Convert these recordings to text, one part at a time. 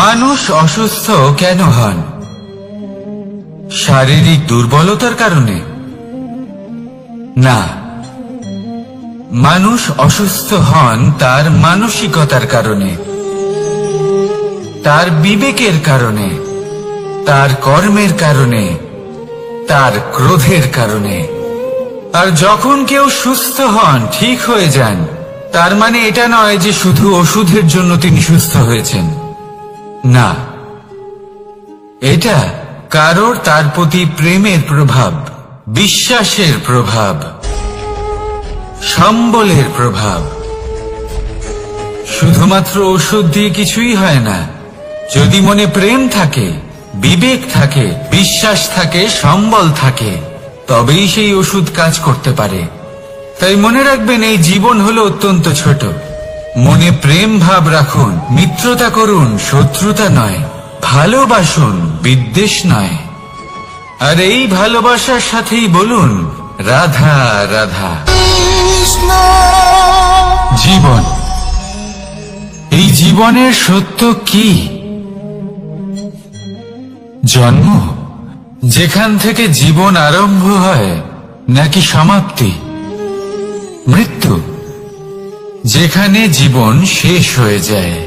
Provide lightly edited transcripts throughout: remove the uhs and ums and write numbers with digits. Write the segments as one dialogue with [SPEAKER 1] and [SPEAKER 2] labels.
[SPEAKER 1] মানুষ অসুস্থ কেন হন? শারীরিক দুর্বলতার কারণে? না, মানুষ অসুস্থ হন তার মানসিকতার কারণে, তার বিবেকের কারণে, তার কর্মের কারণে, তার ক্রোধের কারণে। আর যখন কেউ সুস্থ হন, ঠিক হয়ে যান, তার মানে এটা নয় যে শুধু ওষুধের জন্য তিনি সুস্থ হয়েছেন। না, এটা কারোর তার প্রতি প্রেমের প্রভাব, বিশ্বাসের প্রভাব, সম্বলের প্রভাব। শুধুমাত্র ওষুধ দিয়ে কিছুই হয় না। যদি মনে প্রেম থাকে, বিবেক থাকে, বিশ্বাস থাকে, সম্বল থাকে, তবেই সেই ওষুধ কাজ করতে পারে। তাই মনে রাখবেন, এই জীবন হলো অত্যন্ত ছোট। মনে প্রেম ভাব রাখুন, মিত্রতা করুন, শত্রুতা নয়। ভালোবাসুন, বিদ্বেষ নয়। আর এই ভালোবাসার সাথেই বলুন রাধা রাধা। জীবন, এই জীবনের সত্য কি? জন্ম, যেখান থেকে জীবন আরম্ভ হয়, নাকি সমাপ্তি? মৃত্যু, যেখানে জীবন শেষ হয়ে যায়।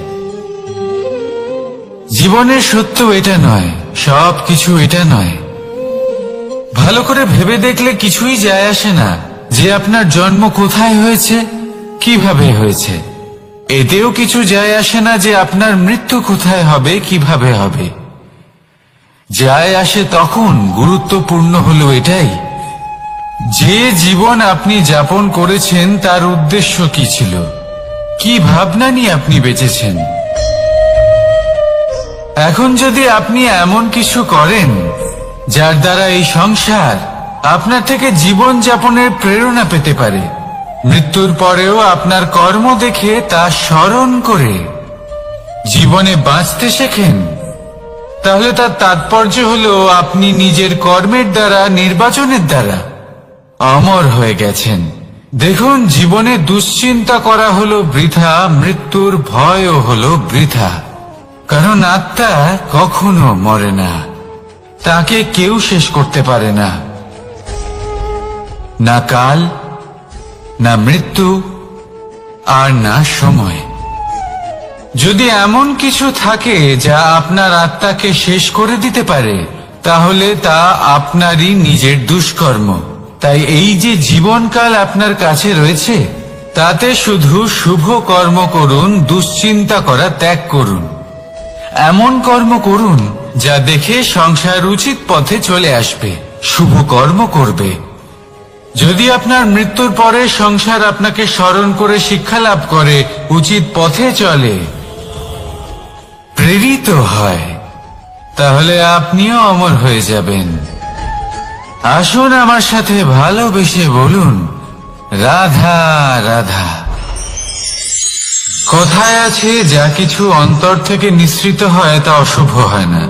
[SPEAKER 1] জীবনের সত্য এটা নয়, সবকিছু এটা নয়। ভালো করে ভেবে দেখলে কিছুই যায় আসে না যে আপনার জন্ম কোথায় হয়েছে, কিভাবে হয়েছে। এতেও কিছু যায় আসে না যে আপনার মৃত্যু কোথায় হবে, কিভাবে হবে। যায় আসে তখন, গুরুত্বপূর্ণ হলো এটাই যে জীবন আপনি যাপন করেছেন তার উদ্দেশ্য কি ছিল, কি ভাবনা নিয়ে আপনি বেঁচেছেন। এখন যদি আপনি এমন কিছু করেন যার দ্বারা এই সংসার আপনার থেকে জীবন যাপনের প্রেরণা পেতে পারে, মৃত্যুর পরেও আপনার কর্ম দেখে তা স্মরণ করে জীবনে বাঁচতে শেখেন, তাহলে তার তাৎপর্য হলো আপনি নিজের কর্মের দ্বারা, নির্বাচনের দ্বারা অমর হয়ে গেছেন। দেখুন, জীবনে দুশ্চিন্তা করা হলো বৃথা, মৃত্যুর ভয়ও হলো বৃথা। কারণ আত্মা কখনো মরে না, তাকে কেউ শেষ করতে পারে না। না কাল, না মৃত্যু, আর না সময়। যদি এমন কিছু থাকে যা আপনার আত্মাকে শেষ করে দিতে পারে, তাহলে তা আপনারই নিজের দুষ্কর্ম। তাই এই যে জীবনকাল আপনার কাছে রয়েছে, তাতে শুধু শুভ কর্ম করুন, দুশ্চিন্তা করা ত্যাগ করুন। এমন কর্ম করুন যা দেখে সংসার উচিত পথে চলে আসবে, শুভ কর্ম করবে। যদি আপনার মৃত্যুর পরে সংসার আপনাকে স্মরণ করে শিক্ষা লাভ করে, উচিত পথে চলে, প্রেরিত হয়, তাহলে আপনিও অমর হয়ে যাবেন। আসুন আমার সাথে ভালোবেসে বলুন রাধা রাধা। কথায় আছে, যা কিছু অন্তর থেকে নিঃসৃত হয় তা অশুভ হয় না।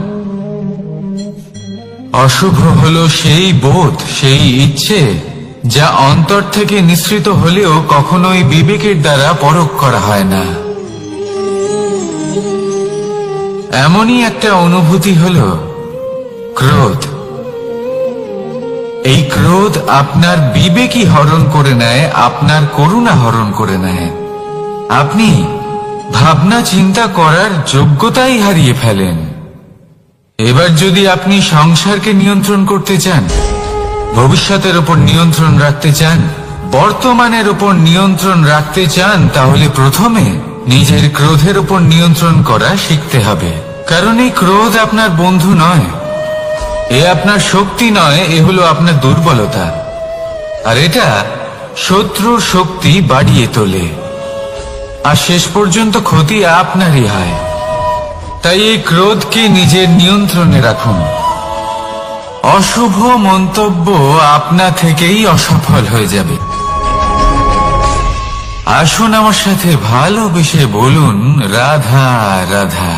[SPEAKER 1] অশুভ হলো সেই বোধ, সেই ইচ্ছে যা অন্তর থেকে নিঃসৃত হলেও কখনোই বিবেকের দ্বারা পরখ করা হয় না। এমনই একটা অনুভূতি হলো ক্রোধ। এই ক্রোধ আপনার বিবেকই হরণ করে নেয়, আপনার করুণা হরণ করে নেয়। আপনি ভাবনা চিন্তা করার যোগ্যতাই হারিয়ে ফেলেন। এবার যদি আপনি সংসারকে নিয়ন্ত্রণ করতে চান, ভবিষ্যতের উপর নিয়ন্ত্রণ রাখতে চান, বর্তমানের উপর নিয়ন্ত্রণ রাখতে চান, তাহলে প্রথমে নিজের ক্রোধের উপর নিয়ন্ত্রণ করা শিখতে হবে। কারণ এই ক্রোধ আপনার বন্ধু নয়, এ আপনার শক্তি নয়, এ হলো আপনার দুর্বলতা। আর এটা শত্রুর শক্তি বাড়িয়ে তোলে, আর শেষ পর্যন্ত ক্ষতি আপনারই হয়। তাই এই ক্রোধকে নিজের নিয়ন্ত্রণে রাখুন। অশুভ মন্তব্য আপনা থেকেই অসফল হয়ে যাবে। আসুন আমার সাথে ভালোবেসে বলুন রাধা রাধা।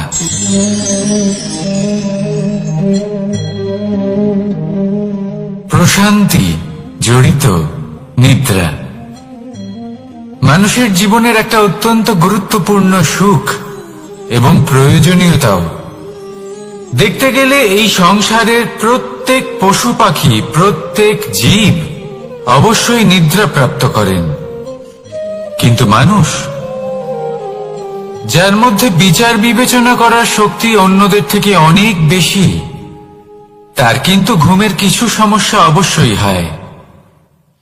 [SPEAKER 1] প্রশান্তি জড়িত নিদ্রা মানুষের জীবনের একটা অত্যন্ত গুরুত্বপূর্ণ সুখ। এবং প্রয়োজনীয়তাও। দেখতে গেলে এই সংসারের প্রত্যেক পশু পাখি, প্রত্যেক জীব অবশ্যই নিদ্রা প্রাপ্ত করেন, কিন্তু মানুষ, যার মধ্যে বিচার বিবেচনা করার শক্তি অন্যদের থেকে অনেক বেশি, তার কিন্তু ঘুমের কিছু সমস্যা অবশ্যই হয়।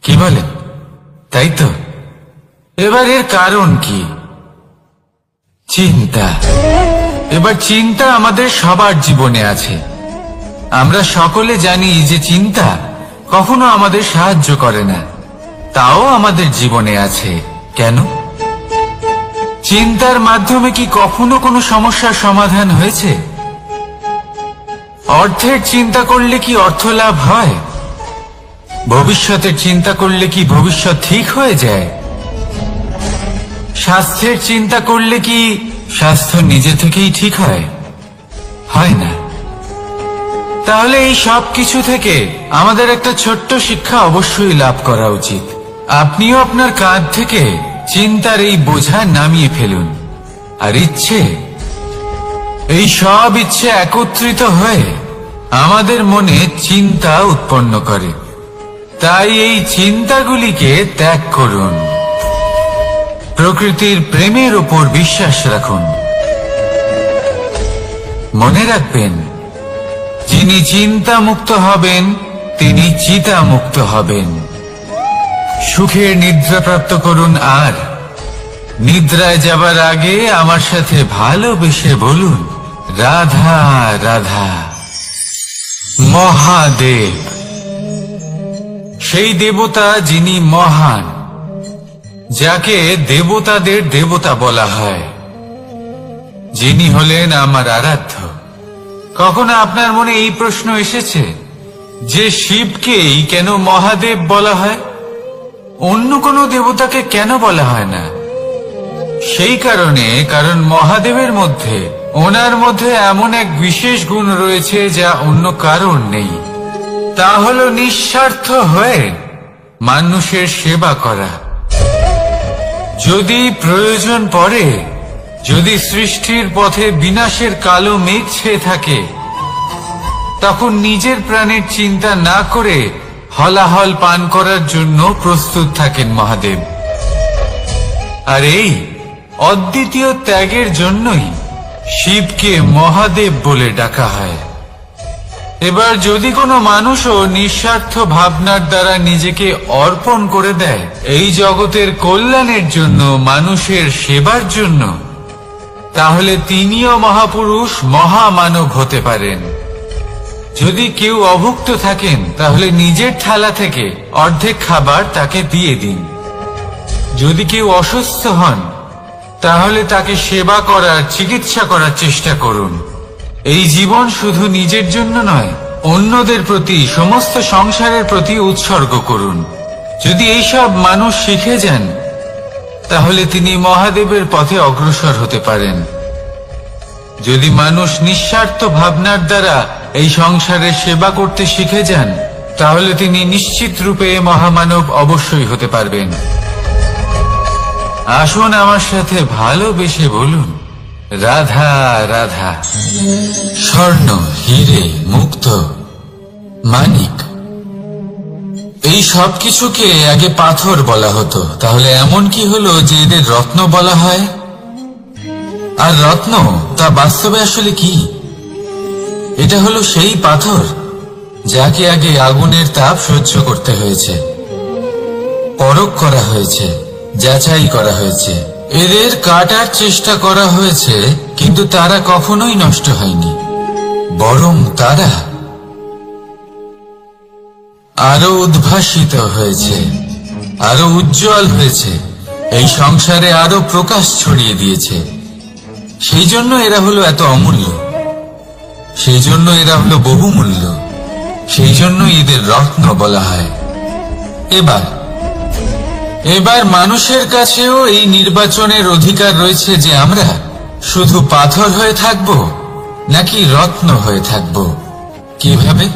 [SPEAKER 1] কি বলেন? তাই তো? এবার এর কারণ কি? চিন্তা। এবার চিন্তা আমাদের সবার জীবনে আছে। আমরা সকলে জানি যে চিন্তা কখনো আমাদের সাহায্য করে না, তাও আমাদের জীবনে আছে। কেন? চিন্তার মাধ্যমে কি কখনো কোনো সমস্যার সমাধান হয়েছে? অর্থের চিন্তা করলে কি অর্থ লাভ হয়? ভবিষ্যতের চিন্তা করলে কি ভবিষ্যৎ ঠিক হয়ে যায়? স্বাস্থ্যের চিন্তা করলে কি স্বাস্থ্য নিজে থেকেই ঠিক হয়? হয় না। তাহলে এই সব কিছু থেকে আমাদের একটা ছোট্ট শিক্ষা অবশ্যই লাভ করা উচিত। আপনিও আপনার কাঁধ থেকে চিন্তার এই বোঝা নামিয়ে ফেলুন। আর ইচ্ছে, এই সব ইচ্ছে একত্রিত হয়ে আমাদের মনে চিন্তা উৎপন্ন করে। তাই এই চিন্তাগুলিকে ত্যাগ করুন। প্রকৃতির প্রেমের উপর বিশ্বাস রাখুন। মনে রাখবেন, যিনি চিন্তা মুক্ত হবেন তিনি চিতা মুক্ত হবেন। সুখের নিদ্রা প্রাপ্ত করুন, আর নিদ্রায় যাবার আগে আমার সাথে ভালোবেসে বলুন, রাধা রাধা। মহাদেব, সেই দেবতা যিনি মহান, যাকে দেবতাদের দেবতা বলা হয়, যিনি হলেন আমার আরাধ্য। কখনো আপনার মনে এই প্রশ্ন এসেছে যে শিবকেই কেন মহাদেব বলা হয়, অন্য কোনো দেবতাকে কেন বলা হয় না? সেই কারণে, কারণ মহাদেবের মধ্যে, ওনার মধ্যে এমন এক বিশেষ গুণ রয়েছে যা অন্য কারোর নেই। তা হল নিঃস্বার্থ হয়ে মানুষের সেবা করা। যদি প্রয়োজন পড়ে, যদি সৃষ্টির পথে বিনাশের কালো মেঘ ছেয়ে থাকে, তখন নিজের প্রাণের চিন্তা না করে হলাহল পান করার জন্য প্রস্তুত থাকেন মহাদেব। আর এই অদ্বিতীয় ত্যাগের জন্যই শিবকে মহাদেব বলে ডাকা হয়। এবার যদি কোনো মানুষও নিঃস্বার্থ ভাবনার দ্বারা নিজেকে অর্পণ করে দেয় এই জগতের কল্যাণের জন্য, মানুষের সেবার জন্য, তাহলে তিনিও মহাপুরুষ, মহামানব হতে পারেন। যদি কেউ অভুক্ত থাকেন, তাহলে নিজের থালা থেকে অর্ধেক খাবার তাকে দিয়ে দিন। যদি কেউ অসুস্থ হন, তাহলে তাকে সেবা করার, চিকিৎসা করার চেষ্টা করুন। এই জীবন শুধু নিজের জন্য নয়, অন্যদের প্রতি, সমস্ত সংসারের প্রতি উৎসর্গ করুন। যদি এইসব মানুষ শিখে যান, তাহলে তিনি মহাদেবের পথে অগ্রসর হতে পারেন। যদি মানুষ নিঃস্বার্থ ভাবনার দ্বারা এই সংসারের সেবা করতে শিখে যান, তাহলে তিনি নিশ্চিত রূপে মহামানব অবশ্যই হতে পারবেন। আসুন আমার সাথে ভালোবেসে বলুন, রাধা রাধা। স্বর্ণ, হিরে, মুক্ত, মানিক, এই সব কিছুকে আগে পাথর বলা হতো। তাহলে এমন কি হলো যে এদের রত্ন বলা হয়? আর রত্ন তা বাস্তবে আসলে কি? এটা হলো সেই পাথর যাকে আগে আগুনের তাপ সহ্য করতে হয়েছে, পরখ করা হয়েছে, যাচাই করা হয়েছে, এদের কাটার চেষ্টা করা হয়েছে, কিন্তু তারা কখনোই নষ্ট হয়নি, বরং তারা আরো উদ্ভাসিত হয়েছে, আরো উজ্জ্বল হয়েছে, এই সংসারে আরো প্রকাশ ছড়িয়ে দিয়েছে। সেই জন্য এরা হলো এত অমূল্য, সেই জন্য এরা হলো বহুমূল্য, সেই জন্য এদের রত্ন বলা হয়। এবার মানুষের কাছেও এই নির্বাচনের অধিকার রয়েছে যে আমরা শুধু পাথর হয়ে থাকব নাকি রত্ন হয়ে থাকব। কিভাবে?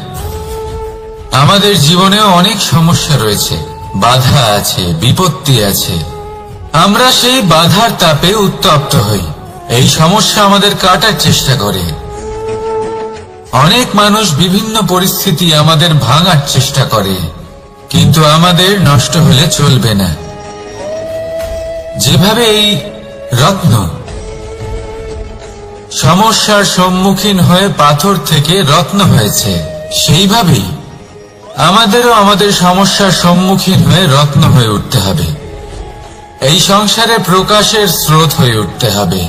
[SPEAKER 1] আমাদের জীবনেও অনেক সমস্যা রয়েছে, বাধা আছে, বিপত্তি আছে। আমরা সেই বাধার তাপে উত্তপ্ত হই, এই সমস্যা আমাদের কাটার চেষ্টা করে। অনেক মানুষ বিভিন্ন পরিস্থিতি আমাদের ভাঙার চেষ্টা করে, কিন্তু আমাদের নষ্ট হলে চলবে না। যেভাবে এই রত্ন সমস্যার সম্মুখীন হয়ে পাথর থেকে রত্ন হয়েছে, সেইভাবেই আমাদেরও আমাদের সমস্যার সম্মুখীন হয়ে রত্ন হয়ে উঠতে হবে। এই সংসারে প্রকাশের স্রোত হয়ে উঠতে হবে।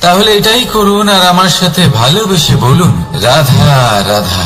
[SPEAKER 1] তাহলে এটাই করুন আর আমার সাথে ভালোবেসে বলুন, রাধা রাধা।